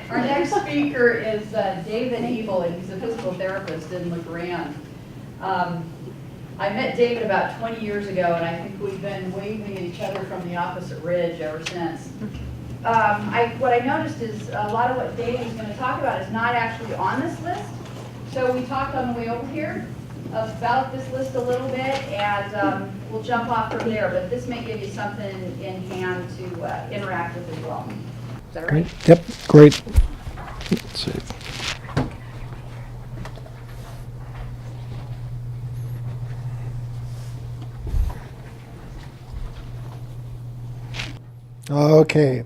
Our next speaker is David Ebel, and he's a physical therapist in LeGrand. I met David about 20 years ago, and I think we've been waving at each other from the opposite ridge ever since. What I noticed is a lot of what David is going to talk about is not actually on this list. So we talked on the way over here about this list a little bit, and we'll jump off from there. But this may give you something in hand to interact with as well. Is that right? Yep, great. Let's see. Okay.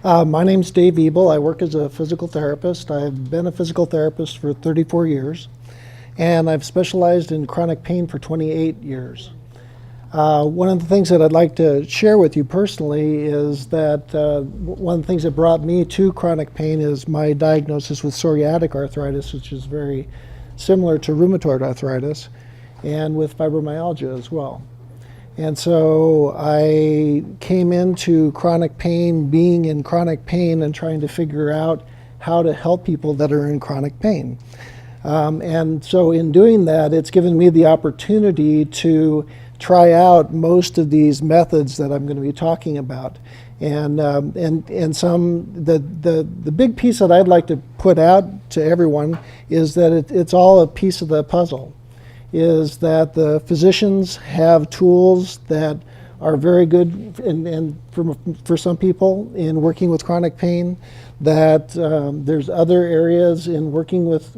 My name's Dave Ebel. I work as a physical therapist. I've been a physical therapist for 34 years, and I've specialized in chronic pain for 28 years. One of the things that I'd like to share with you personally is that one of the things that brought me to chronic pain is my diagnosis with psoriatic arthritis, which is very similar to rheumatoid arthritis, and with fibromyalgia as well. And so I came into chronic pain, being in chronic pain, and trying to figure out how to help people that are in chronic pain. And so in doing that, it's given me the opportunity to try out most of these methods that I'm going to be talking about. And the big piece that I'd like to put out to everyone is that it's all a piece of the puzzle. Is that the physicians have tools that are very good and for some people in working with chronic pain, that there's other areas in working with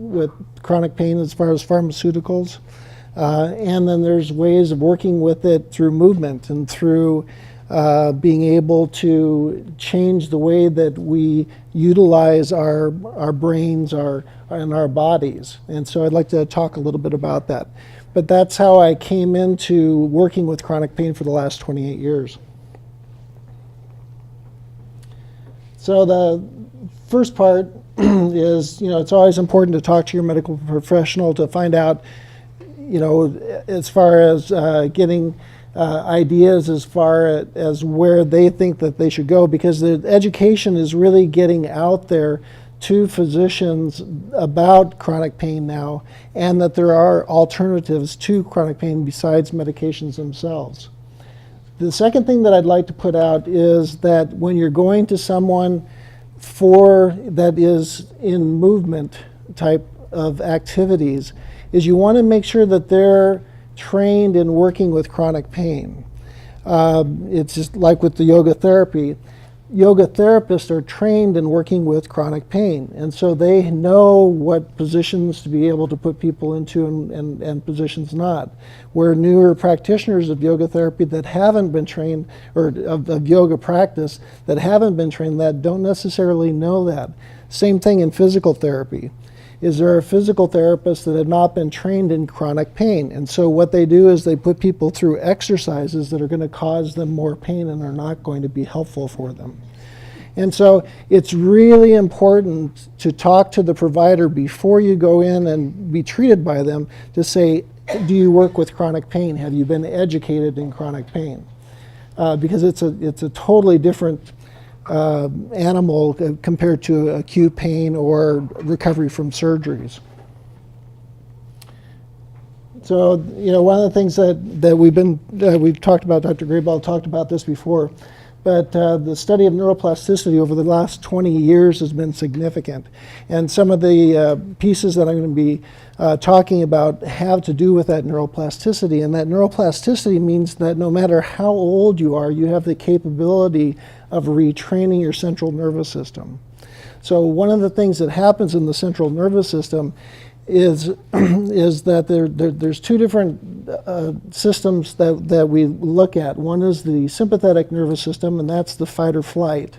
chronic pain as far as pharmaceuticals, and then there's ways of working with it through movement and through being able to change the way that we utilize our brains and our bodies. And so I'd like to talk a little bit about that. But that's how I came into working with chronic pain for the last 28 years. So the first part is, it's always important to talk to your medical professional to find out, as far as getting ideas as far as where they think that they should go, because the education is really getting out there to physicians about chronic pain now, and that there are alternatives to chronic pain besides medications themselves. The second thing that I'd like to put out is that when you're going to someone that is in movement type of activities, is you want to make sure that they're trained in working with chronic pain. It's just like with the yoga therapy. Yoga therapists are trained in working with chronic pain, and so they know what positions to be able to put people into and positions not. Where newer practitioners of yoga therapy that haven't been trained, or of yoga practice that haven't been trained, that don't necessarily know that. Same thing in physical therapy. Is there are physical therapists that have not been trained in chronic pain. And so what they do is they put people through exercises that are going to cause them more pain and are not going to be helpful for them. And so it's really important to talk to the provider before you go in and be treated by them to say, do you work with chronic pain? Have you been educated in chronic pain? Because it's a totally different animal compared to acute pain or recovery from surgeries. So, one of the things that we've talked about, Dr. Grayball talked about this before, but the study of neuroplasticity over the last 20 years has been significant. And some of the pieces that I'm going to be talking about have to do with that neuroplasticity. And that neuroplasticity means that no matter how old you are, you have the capability of retraining your central nervous system. So one of the things that happens in the central nervous system is that there's two different systems that we look at. One is the sympathetic nervous system, and that's the fight or flight.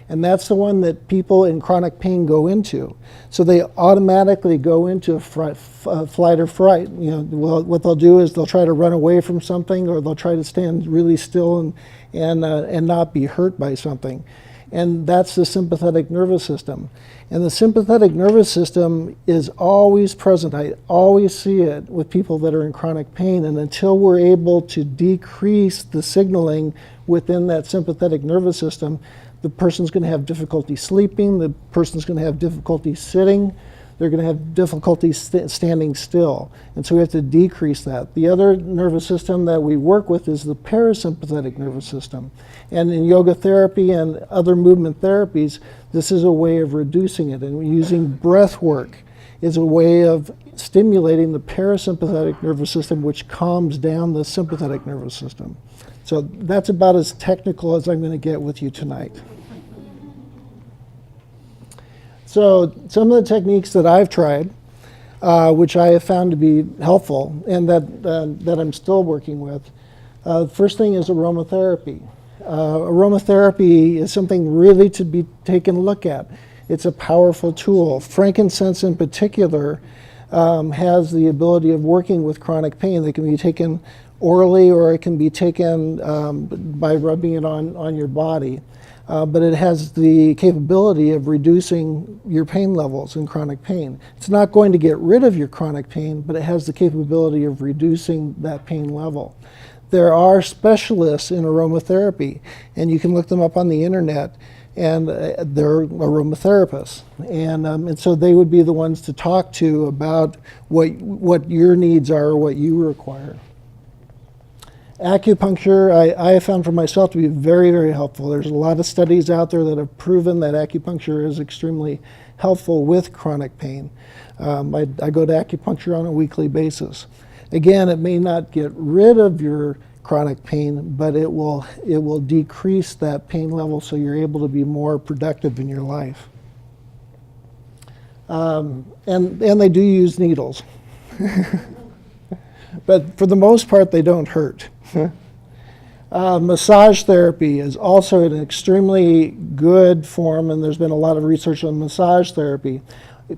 And that's the one that people in chronic pain go into. So they automatically go into flight or fright. What they'll do is they'll try to run away from something, or they'll try to stand really still and not be hurt by something. And that's the sympathetic nervous system. And the sympathetic nervous system is always present. I always see it with people that are in chronic pain. And until we're able to decrease the signaling within that sympathetic nervous system, the person's going to have difficulty sleeping, the person's going to have difficulty sitting, they're going to have difficulty standing still. And so we have to decrease that. The other nervous system that we work with is the parasympathetic nervous system. And in yoga therapy and other movement therapies, this is a way of reducing it. And using breath work is a way of stimulating the parasympathetic nervous system, which calms down the sympathetic nervous system. So that's about as technical as I'm going to get with you tonight. So some of the techniques that I've tried, which I have found to be helpful and that I'm still working with, first thing is aromatherapy. Aromatherapy is something really to be taken a look at. It's a powerful tool. Frankincense in particular has the ability of working with chronic pain. They can be taken orally or it can be taken by rubbing it on your body. But it has the capability of reducing your pain levels in chronic pain. It's not going to get rid of your chronic pain, but it has the capability of reducing that pain level. There are specialists in aromatherapy, and you can look them up on the internet, and they're aromatherapists. And so they would be the ones to talk to about what your needs are or what you require. Acupuncture, I have found for myself to be very, very helpful. There's a lot of studies out there that have proven that acupuncture is extremely helpful with chronic pain. I go to acupuncture on a weekly basis. Again, it may not get rid of your chronic pain, but it will decrease that pain level so you're able to be more productive in your life. And they do use needles. But for the most part, they don't hurt. Massage therapy is also an extremely good form, and there's been a lot of research on massage therapy,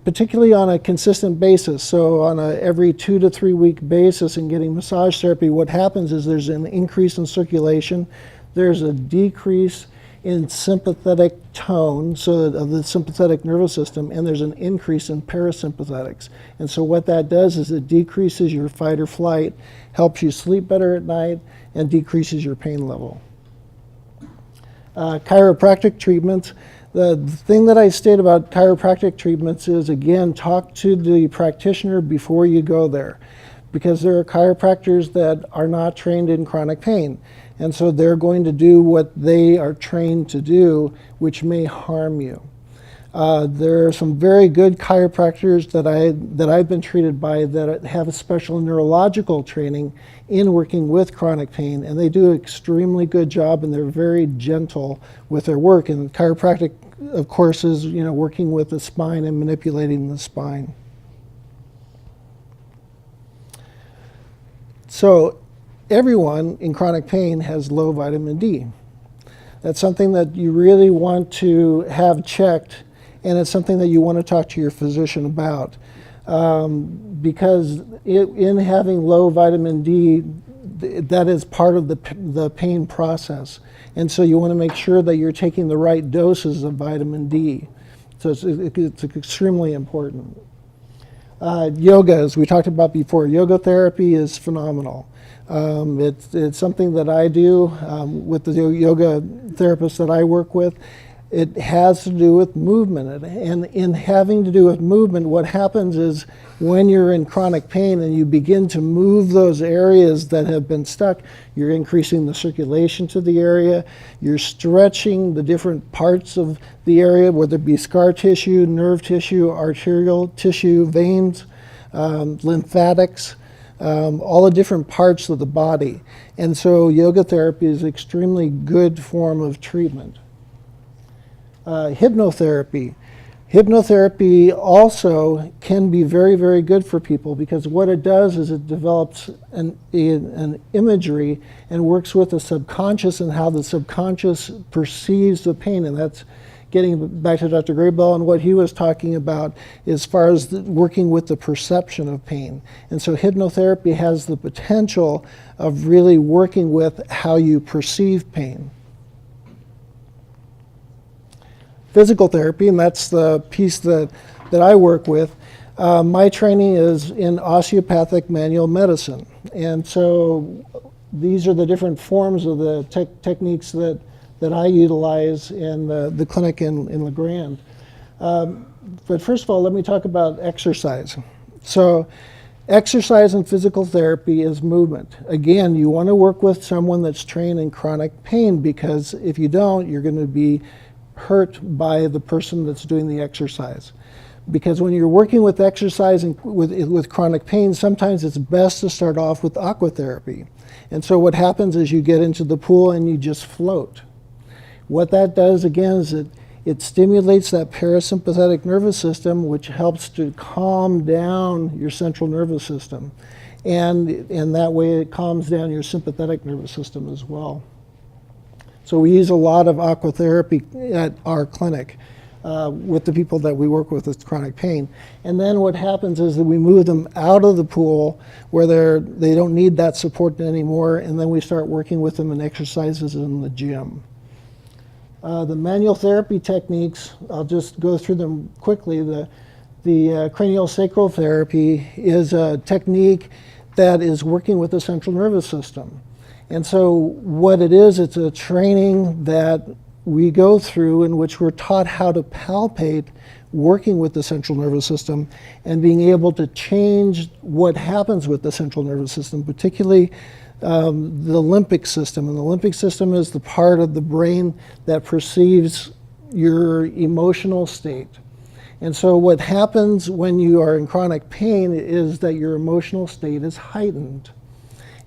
particularly on a consistent basis. So on a every 2 to 3 week basis in getting massage therapy, what happens is there's an increase in circulation, there's a decrease in sympathetic tone, so of the sympathetic nervous system, and there's an increase in parasympathetics. And so what that does is it decreases your fight or flight, helps you sleep better at night, and decreases your pain level. Chiropractic treatments. The thing that I state about chiropractic treatments is, again, talk to the practitioner before you go there, because there are chiropractors that are not trained in chronic pain. And so they're going to do what they are trained to do, which may harm you. There are some very good chiropractors that I've been treated by that have a special neurological training in working with chronic pain, and they do an extremely good job, and they're very gentle with their work. And chiropractic, of course, is working with the spine and manipulating the spine. So everyone in chronic pain has low vitamin D. That's something that you really want to have checked, and it's something that you want to talk to your physician about. Because in having low vitamin D, that is part of the pain process. And so you want to make sure that you're taking the right doses of vitamin D. So it's extremely important. Yoga, as we talked about before, yoga therapy is phenomenal. It's something that I do with the yoga therapists that I work with. It has to do with movement. And in having to do with movement, what happens is when you're in chronic pain and you begin to move those areas that have been stuck, you're increasing the circulation to the area, you're stretching the different parts of the area, whether it be scar tissue, nerve tissue, arterial tissue, veins, lymphatics, all the different parts of the body. And so yoga therapy is an extremely good form of treatment. Hypnotherapy. Hypnotherapy also can be very, very good for people, because what it does is it develops an imagery and works with the subconscious and how the subconscious perceives the pain. And that's getting back to Dr. Greybell and what he was talking about as far as working with the perception of pain. And so hypnotherapy has the potential of really working with how you perceive pain. Physical therapy, and that's the piece that I work with. My training is in osteopathic manual medicine. And so these are the different forms of the techniques that that I utilize in the clinic in LeGrand. But first of all, let me talk about exercise. So exercise and physical therapy is movement. Again, you want to work with someone that's trained in chronic pain, because if you don't, you're going to be hurt by the person that's doing the exercise. Because when you're working with exercise and with chronic pain, sometimes it's best to start off with aquatherapy. And so what happens is you get into the pool and you just float. What that does, again, is it stimulates that parasympathetic nervous system, which helps to calm down your central nervous system. And in that way, it calms down your sympathetic nervous system as well. So we use a lot of aquatherapy at our clinic with the people that we work with chronic pain. And then what happens is that we move them out of the pool where they don't need that support anymore, and then we start working with them in exercises in the gym. The manual therapy techniques, I'll just go through them quickly. The cranial sacral therapy is a technique that is working with the central nervous system. And so what it is, it's a training that we go through in which we're taught how to palpate working with the central nervous system and being able to change what happens with the central nervous system, particularly the limbic system. And the limbic system is the part of the brain that perceives your emotional state. And so what happens when you are in chronic pain is that your emotional state is heightened.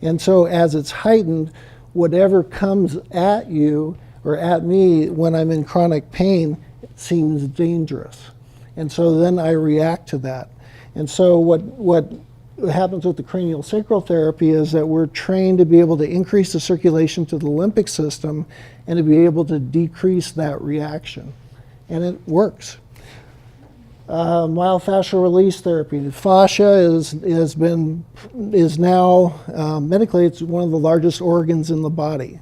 And so as it's heightened, whatever comes at you or at me when I'm in chronic pain seems dangerous. And so then I react to that. And so what happens with the cranial sacral therapy is that we're trained to be able to increase the circulation to the limbic system and to be able to decrease that reaction. And it works. Myofascial release therapy. The fascia is now medically, it's one of the largest organs in the body.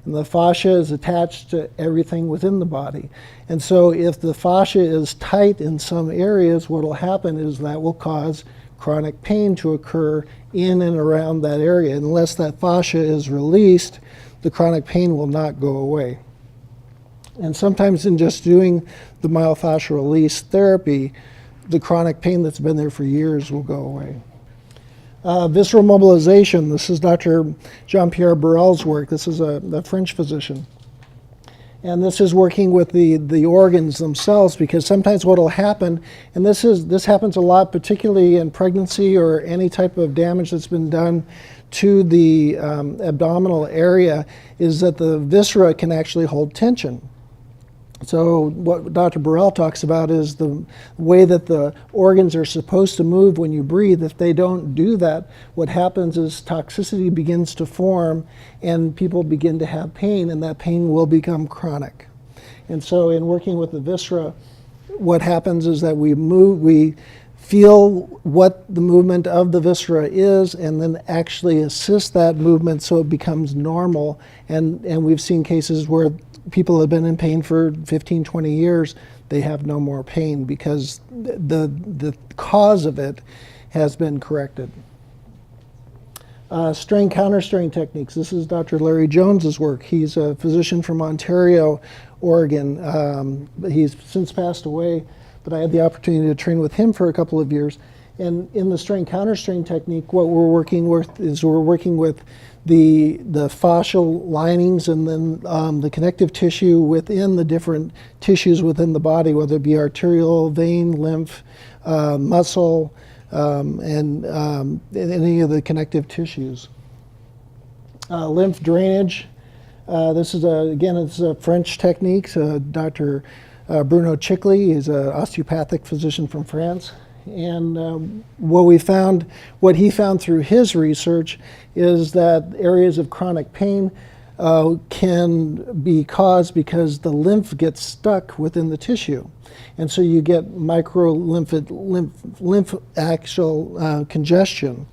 And the fascia is attached to everything within the body. And so if the fascia is tight in some areas, what will happen is that will cause chronic pain to occur in and around that area. Unless that fascia is released, the chronic pain will not go away. And sometimes in just doing the myofascial release therapy, the chronic pain that's been there for years will go away. Visceral mobilization. This is Dr. Jean-Pierre Burrell's work. This is a French physician. And this is working with the organs themselves, because sometimes what will happen, and this happens a lot, particularly in pregnancy or any type of damage that's been done to the abdominal area, is that the viscera can actually hold tension. So what Dr. Burrell talks about is the way that the organs are supposed to move when you breathe. If they don't do that, what happens is toxicity begins to form and people begin to have pain, and that pain will become chronic. And so in working with the viscera, what happens is that we feel what the movement of the viscera is and then actually assist that movement so it becomes normal. And we've seen cases where people have been in pain for 15, 20 years, they have no more pain because the cause of it has been corrected. Strain counter-strain techniques. This is Dr. Larry Jones's work. He's a physician from Ontario, Oregon. He's since passed away, but I had the opportunity to train with him for a couple of years. And in the strain counter-strain technique, what we're working with is the fascial linings and then the connective tissue within the different tissues within the body, whether it be arterial, vein, lymph, muscle, and any of the connective tissues. Lymph drainage. This is it's a French technique. Dr. Bruno Chicley is an osteopathic physician from France. And what he found through his research is that areas of chronic pain can be caused because the lymph gets stuck within the tissue. And so you get lymph axial congestion.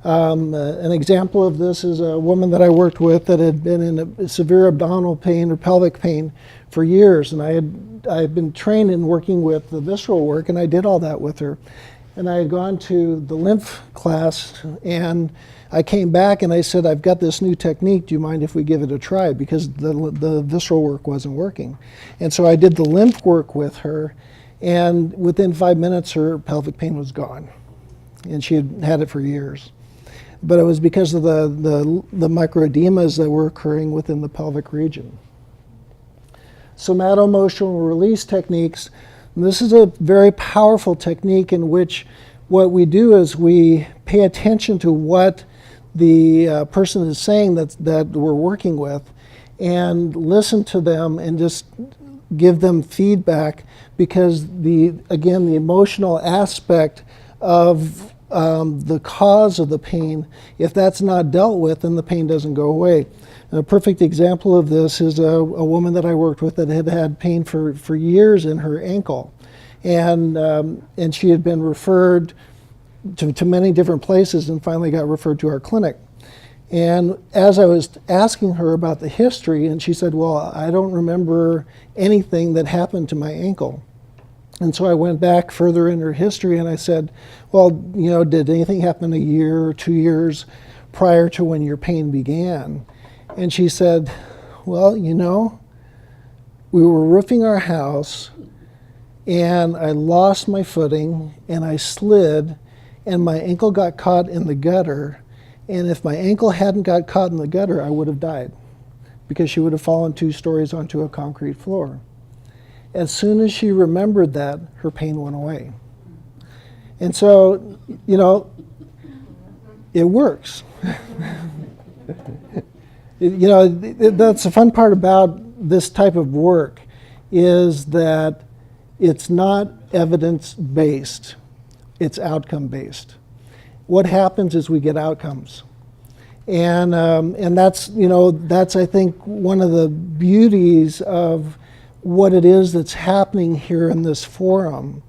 An example of this is a woman that I worked with that had been in a severe abdominal pain or pelvic pain for years, and I had been trained in working with the visceral work, and I did all that with her. and I had gone to the lymph class, and I came back and I said, I've got this new technique, do you mind if we give it a try? Because the visceral work wasn't working. And so I did the lymph work with her, and within 5 minutes her pelvic pain was gone. And she had had it for years. But it was because of the microedemas that were occurring within the pelvic region. Somatoemotional release techniques. And this is a very powerful technique in which what we do is we pay attention to what the person is saying that we're working with, and listen to them and just give them feedback, because again, the emotional aspect of the cause of the pain, if that's not dealt with, then the pain doesn't go away. And a perfect example of this is a woman that I worked with that had had pain for years in her ankle. And she had been referred to many different places and finally got referred to our clinic. And as I was asking her about the history, and she said, well, I don't remember anything that happened to my ankle. And so I went back further in her history and I said, well, did anything happen a year or 2 years prior to when your pain began? And she said, well, we were roofing our house and I lost my footing and I slid and my ankle got caught in the gutter. And if my ankle hadn't got caught in the gutter, I would have died, because she would have fallen 2 stories onto a concrete floor. As soon as she remembered that, her pain went away. And so, it works. That's the fun part about this type of work, is that it's not evidence-based, it's outcome-based. What happens is we get outcomes. And that's I think one of the beauties of what it is that's happening here in this forum,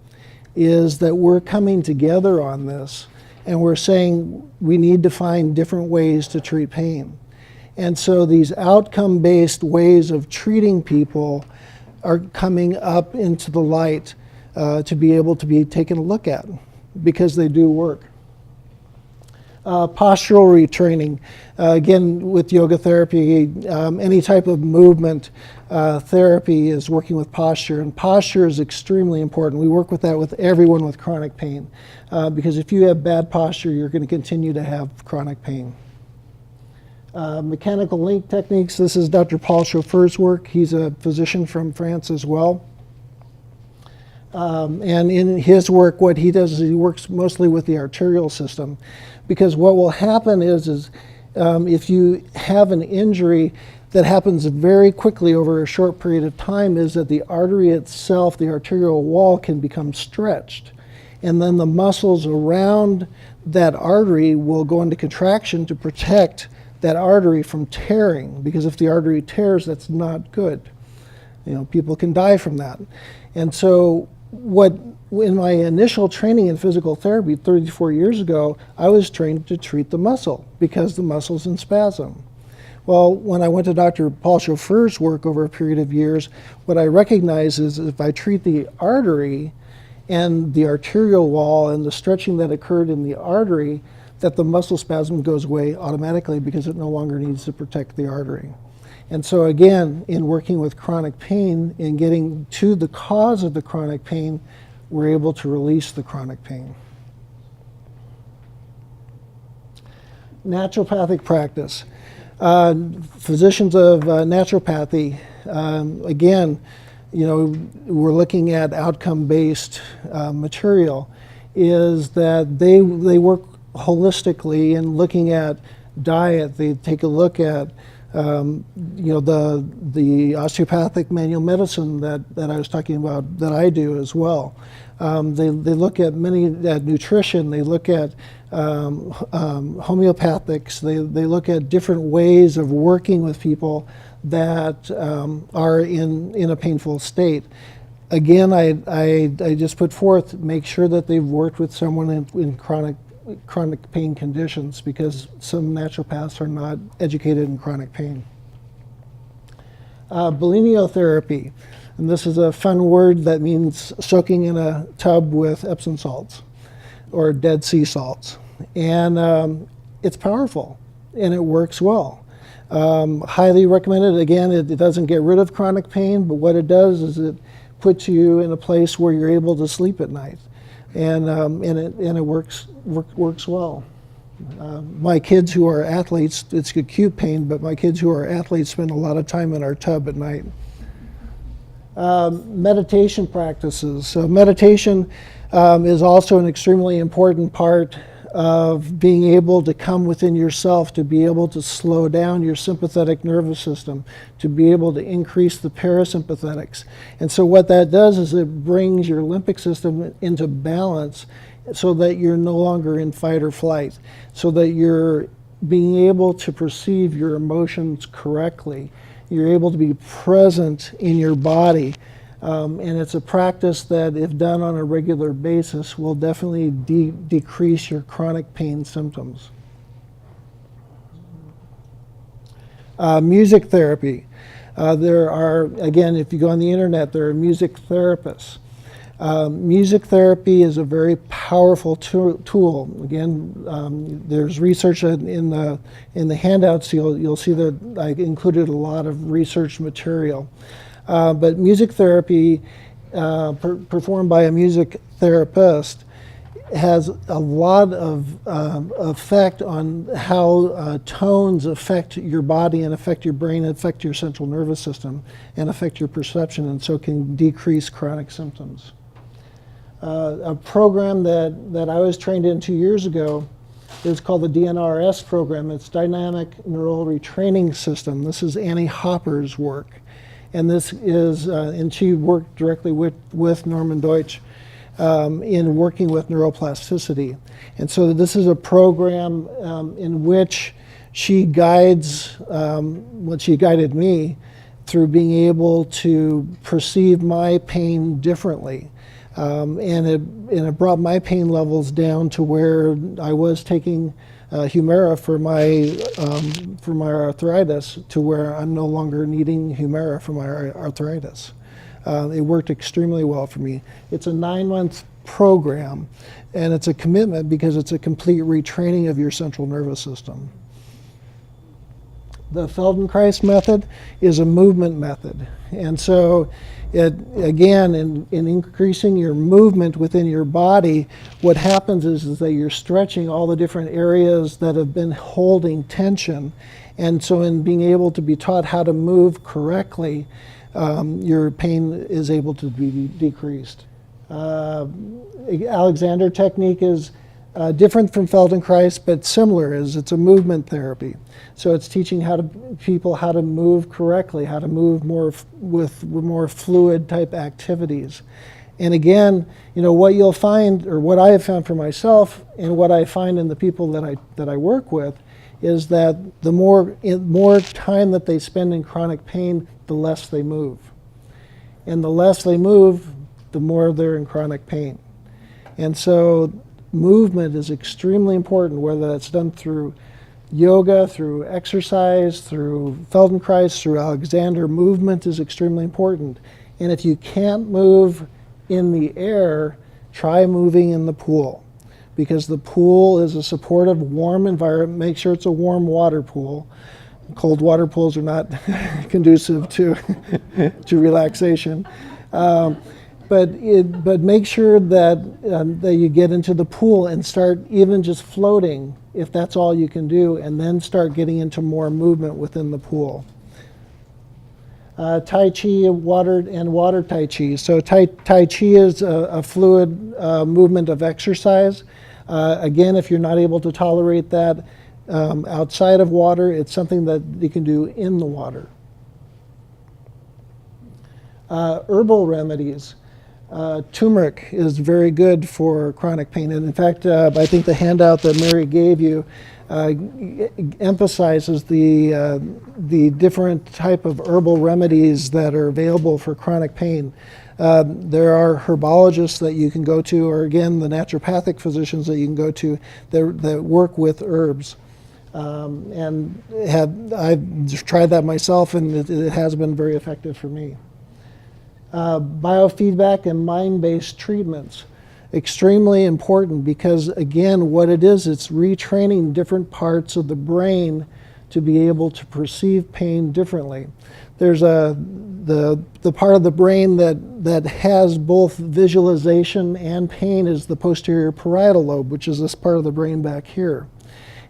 is that we're coming together on this and we're saying we need to find different ways to treat pain. And so these outcome-based ways of treating people are coming up into the light to be able to be taken a look at, because they do work. Postural retraining, again with yoga therapy, any type of movement therapy is working with posture, and posture is extremely important. We work with that with everyone with chronic pain, because if you have bad posture, you're going to continue to have chronic pain. Mechanical link techniques, this is Dr. Paul Chauffeur's work. He's a physician from France as well. And in his work, what he does is he works mostly with the arterial system, because what will happen is if you have an injury that happens very quickly over a short period of time, is that the artery itself, the arterial wall, can become stretched. And then the muscles around that artery will go into contraction to protect that artery from tearing, because if the artery tears, that's not good. People can die from that. And so in my initial training in physical therapy 34 years ago, I was trained to treat the muscle because the muscle's in spasm. Well, when I went to Dr. Paul Chauffeur's work over a period of years, what I recognized is if I treat the artery and the arterial wall and the stretching that occurred in the artery, that the muscle spasm goes away automatically because it no longer needs to protect the artery. And so again, in working with chronic pain and getting to the cause of the chronic pain, we're able to release the chronic pain. Naturopathic practice. Physicians of naturopathy, again, we're looking at outcome-based material, is that they work holistically in looking at diet. They take a look at the osteopathic manual medicine that I was talking about, that I do as well. They look at nutrition. They look at homeopathics. They look at different ways of working with people that are in a painful state. Again, I just put forth, make sure that they've worked with someone in chronic pain conditions, because some naturopaths are not educated in chronic pain. Balneotherapy, and this is a fun word that means soaking in a tub with Epsom salts. or dead sea salts. And it's powerful, and it works well. Highly recommended. Again, it doesn't get rid of chronic pain, but what it does is it puts you in a place where you're able to sleep at night, and it works well. My kids who are athletes, it's acute pain, but my kids who are athletes spend a lot of time in our tub at night. Meditation practices. So meditation is also an extremely important part of being able to come within yourself, to be able to slow down your sympathetic nervous system, to be able to increase the parasympathetics. And so what that does is it brings your limbic system into balance so that you're no longer in fight or flight, so that you're being able to perceive your emotions correctly. You're able to be present in your body. And it's a practice that, if done on a regular basis, will definitely decrease your chronic pain symptoms. Music therapy. There are, again, if you go on the internet, there are music therapists. Music therapy is a very powerful tool. Again, there's research in the handouts. You'll see that I included a lot of research material. But music therapy performed by a music therapist has a lot of effect on how tones affect your body and affect your brain, and affect your central nervous system, and affect your perception, and so can decrease chronic symptoms. A program that I was trained in 2 years ago is called the DNRS program. It's Dynamic Neural Retraining System. This is Annie Hopper's work. And this is, and she worked directly with Norman Deutsch in working with neuroplasticity. And so this is a program in which she guides, what she guided me through being able to perceive my pain differently. And it brought my pain levels down to where I was taking Humira for my arthritis, to where I'm no longer needing Humira for my arthritis. It worked extremely well for me. It's a 9-month program, and it's a commitment because it's a complete retraining of your central nervous system. The Feldenkrais method is a movement method, and so it, again, in increasing your movement within your body, what happens is that you're stretching all the different areas that have been holding tension. And so in being able to be taught how to move correctly, your pain is able to be decreased. Alexander technique is different from Feldenkrais, but similar. It's a movement therapy. So it's teaching people how to move correctly, how to move more with more fluid type activities. And again, what you'll find, or what I have found for myself, and what I find in the people that I work with, is that the more time that they spend in chronic pain, the less they move. And the less they move, the more they're in chronic pain. And so movement is extremely important, whether that's done through yoga, through exercise, through Feldenkrais, through Alexander. Movement is extremely important. And if you can't move in the air, try moving in the pool, because the pool is a supportive, warm environment. Make sure it's a warm water pool. Cold water pools are not conducive to relaxation. But make sure that you get into the pool and start even just floating, if that's all you can do, and then start getting into more movement within the pool. Tai Chi, water Tai Chi. So Tai Chi is a fluid movement of exercise. Again, if you're not able to tolerate that outside of water, it's something that you can do in the water. Herbal remedies. Turmeric is very good for chronic pain, and in fact, I think the handout that Mary gave you emphasizes the different type of herbal remedies that are available for chronic pain. There are herbologists that you can go to, or again, the naturopathic physicians that you can go to that work with herbs. And I've tried that myself, and it has been very effective for me. Biofeedback and mind-based treatments. extremely important because, again, what it is, it's retraining different parts of the brain to be able to perceive pain differently. There's the part of the brain that has both visualization and pain is the posterior parietal lobe, which is this part of the brain back here.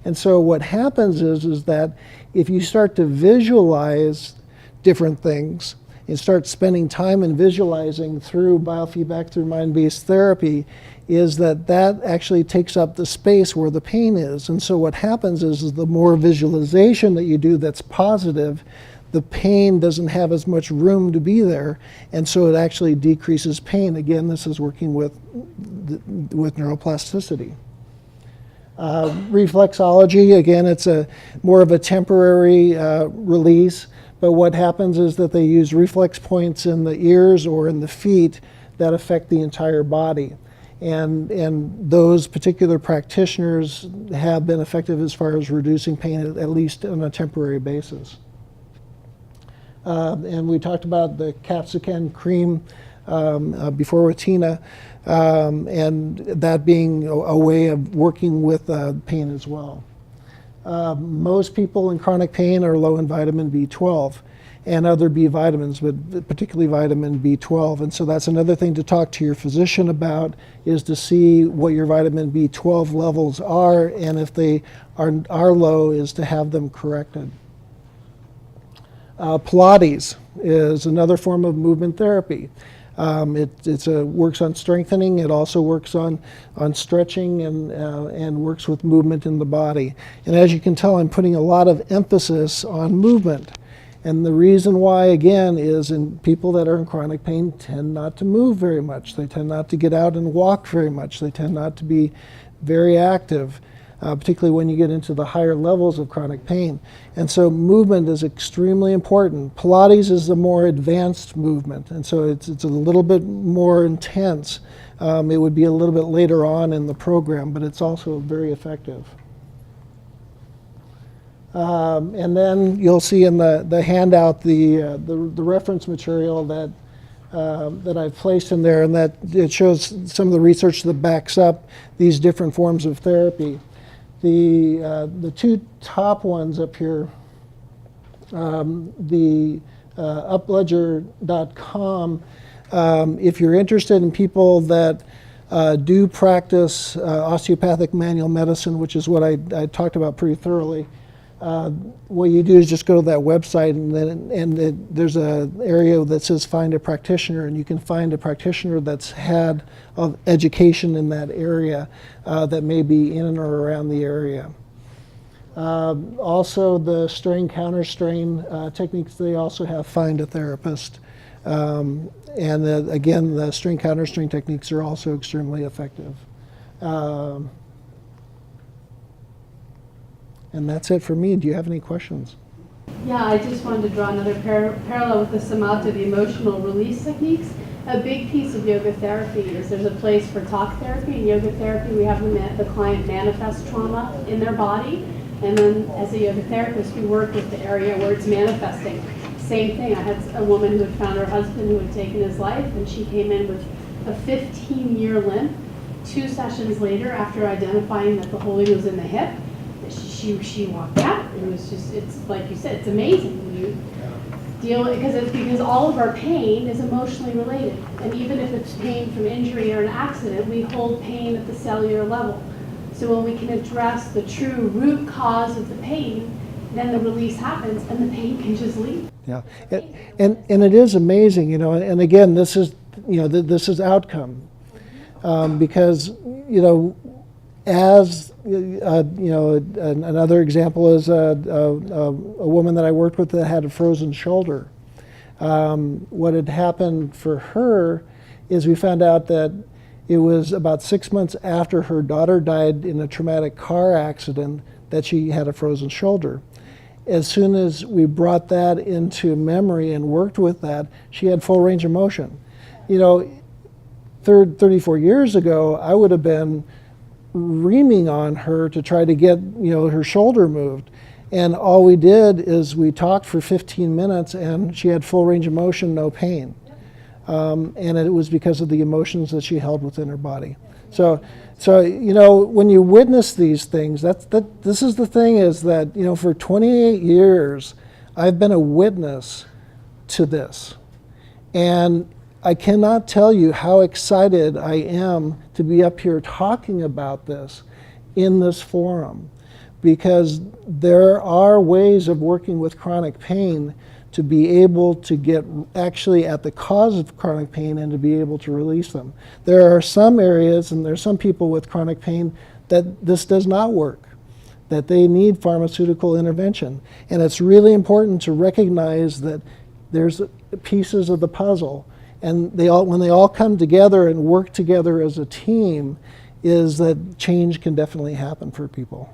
And so what happens is that if you start to visualize different things and start spending time in visualizing through biofeedback, through mind-based therapy, is that actually takes up the space where the pain is. And so what happens is the more visualization that you do that's positive, the pain doesn't have as much room to be there, and so it actually decreases pain. Again, this is working with neuroplasticity. Reflexology, again, it's more of a temporary release, but what happens is that they use reflex points in the ears or in the feet that affect the entire body. And those particular practitioners have been effective as far as reducing pain, at least on a temporary basis. And we talked about the capsicum cream before with Tina, and that being a way of working with pain as well. Most people in chronic pain are low in vitamin B12 and other B vitamins, but particularly vitamin B12. And so that's another thing to talk to your physician about, is to see what your vitamin B12 levels are, and if they are low, is to have them corrected. Pilates is another form of movement therapy. It works on strengthening. It also works on stretching and works with movement in the body. And as you can tell, I'm putting a lot of emphasis on movement. And the reason why, again, is in people that are in chronic pain tend not to move very much. They tend not to get out and walk very much. They tend not to be very active, particularly when you get into the higher levels of chronic pain. And so movement is extremely important. Pilates is the more advanced movement, and so it's a little bit more intense. It would be a little bit later on in the program, but it's also very effective. And then you'll see in the handout the reference material that I've placed in there, and that it shows some of the research that backs up these different forms of therapy. The two top ones up here, the upledger.com, if you're interested in people that do practice osteopathic manual medicine, which is what I talked about pretty thoroughly, what you do is just go to that website, and there's an area that says find a practitioner, and you can find a practitioner that's had education in that area that may be in or around the area. Also, the strain counter-strain techniques, they also have find a therapist. And again, the strain counter-strain techniques are also extremely effective. And that's it for me. Do you have any questions? Yeah, I just wanted to draw another parallel with the samatha, the emotional release techniques. A big piece of yoga therapy is there's a place for talk therapy. In yoga therapy, we have the client manifest trauma in their body, and then as a yoga therapist, we work with the area where it's manifesting. Same thing, I had a woman who had found her husband who had taken his life, and she came in with a 15-year limp. 2 sessions later, after identifying that the holding was in the hip, she walked out. It was just, it's like you said, it's amazing when you deal, because all of our pain is emotionally related. And even if it's pain from injury or an accident, we hold pain at the cellular level. So when we can address the true root cause of the pain, then the release happens and the pain can just leave. Yeah, and it is amazing, you know, and again, this is, you know, this is outcome. Because, you know, as you know, another example is a woman that I worked with that had a frozen shoulder. What had happened for her is we found out that it was about 6 months after her daughter died in a traumatic car accident that she had a frozen shoulder. As soon as we brought that into memory and worked with that, she had full range of motion. You know, 34 years ago, I would have been reaming on her to try to get, you know, her shoulder moved. And all we did is we talked for 15 minutes and she had full range of motion, no pain. and it was because of the emotions that she held within her body. So you know, when you witness these things, this is the thing, is that, you know, for 28 years, I've been a witness to this. And I cannot tell you how excited I am to be up here talking about this in this forum, because there are ways of working with chronic pain to be able to get actually at the cause of chronic pain and to be able to release them. There are some areas and there's some people with chronic pain that this does not work, that they need pharmaceutical intervention. And it's really important to recognize that there's pieces of the puzzle, and when they all come together and work together as a team, is that change can definitely happen for people.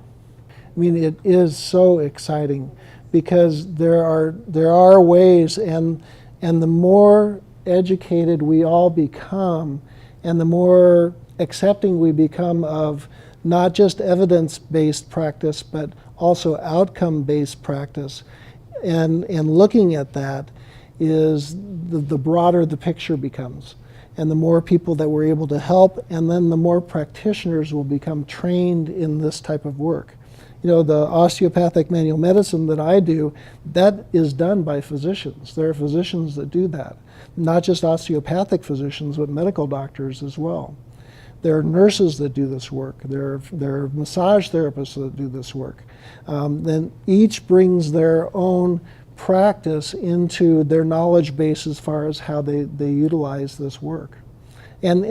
I mean, it is so exciting, because there are ways, and the more educated we all become, and the more accepting we become of not just evidence-based practice, but also outcome-based practice, and looking at that, is the broader the picture becomes, and the more people that we're able to help, and then the more practitioners will become trained in this type of work. You know, the osteopathic manual medicine that I do, that is done by physicians. There are physicians that do that. Not just osteopathic physicians, but medical doctors as well. There are nurses that do this work. There are massage therapists that do this work. Then each brings their own practice into their knowledge base as far as how they utilize this work. And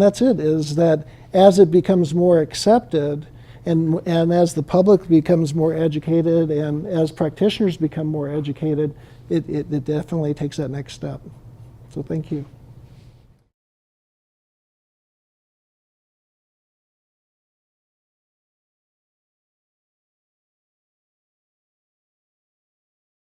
that's it, is that as it becomes more accepted, and as the public becomes more educated, and as practitioners become more educated, it definitely takes that next step. So thank you.